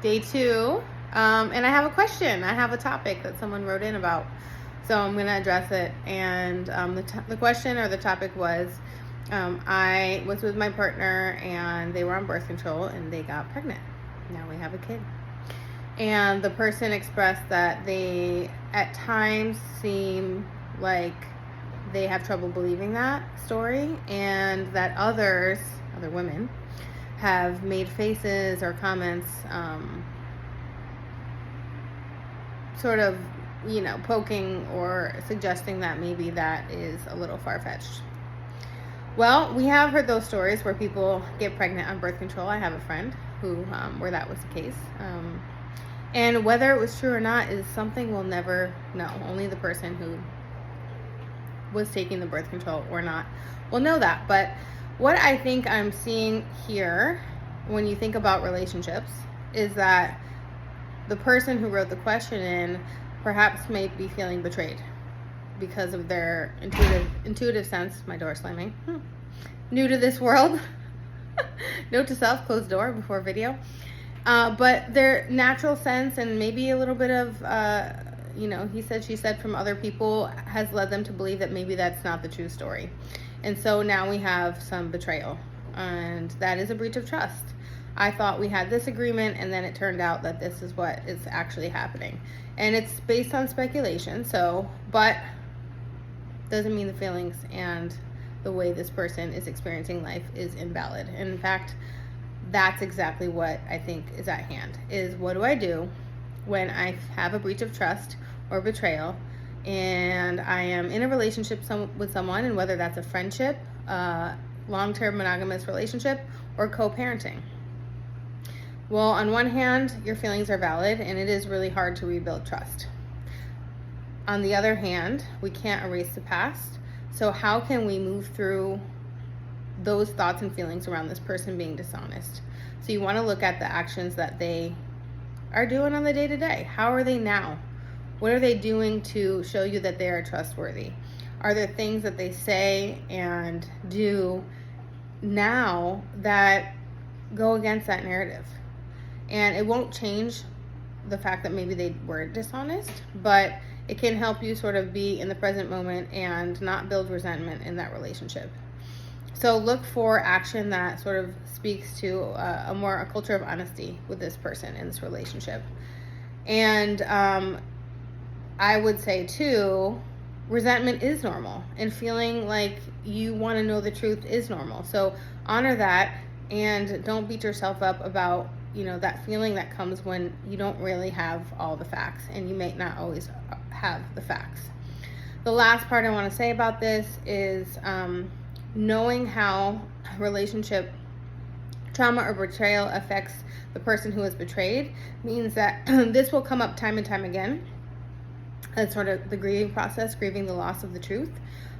Day 2. And I have a question. I have a topic that someone wrote in about. So I'm going to address it. And the question or the topic was, I was with my partner and they were on birth control and they got pregnant. Now we have a kid. And the person expressed that they at times seem like they have trouble believing that story, and that other women, have made faces or comments, sort of, poking or suggesting that maybe that is a little far-fetched. Well, we have heard those stories where people get pregnant on birth control. I have a friend who, where that was the case. And whether it was true or not is something we'll never know. Only the person who was taking the birth control or not will know that. But what I think I'm seeing here when you think about relationships is that the person who wrote the question in perhaps may be feeling betrayed because of their intuitive sense. My door slamming. New to this world. Note to self, close door before video. But their natural sense and maybe a little bit of, he said, she said from other people has led them to believe that maybe that's not the true story. And so now we have some betrayal, and that is a breach of trust. I thought we had this agreement, and then it turned out that this is what is actually happening. And it's based on speculation, but doesn't mean the feelings and the way this person is experiencing life is invalid. And in fact, that's exactly what I think is at hand, is what do I do when I have a breach of trust or betrayal and I am in a relationship with someone, and whether that's a friendship, long-term monogamous relationship, or co-parenting. Well, on one hand, your feelings are valid and it is really hard to rebuild trust. On the other hand, we can't erase the past. So how can we move through those thoughts and feelings around this person being dishonest? So you want to look at the actions that they are doing on the day-to-day. How are they now? What are they doing to show you that they are trustworthy? Are there things that they say and do now that go against that narrative? And it won't change the fact that maybe they were dishonest, but it can help you sort of be in the present moment and not build resentment in that relationship. So look for action that sort of speaks to a culture of honesty with this person in this relationship. And I would say too, resentment is normal, and feeling like you want to know the truth is normal. So honor that and don't beat yourself up about, that feeling that comes when you don't really have all the facts, and you may not always have the facts. The last part I want to say about this is knowing how relationship trauma or betrayal affects the person who is betrayed means that this will come up time and time again. It's sort of the grieving process, grieving the loss of the truth,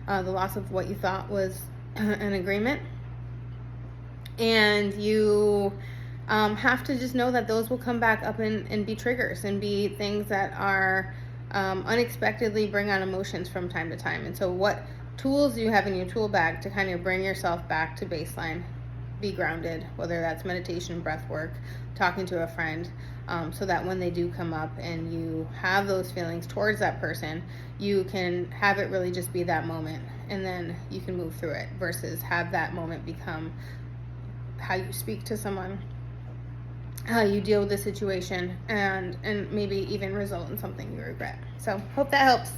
the loss of what you thought was an agreement. And you have to just know that those will come back up and be triggers and be things that are unexpectedly bring on emotions from time to time. And so what tools do you have in your tool bag to kind of bring yourself back to baseline, be grounded, whether that's meditation, breath work, talking to a friend, so that when they do come up and you have those feelings towards that person, you can have it really just be that moment, and then you can move through it, versus have that moment become how you speak to someone, how you deal with the situation, and maybe even result in something you regret. So hope that helps.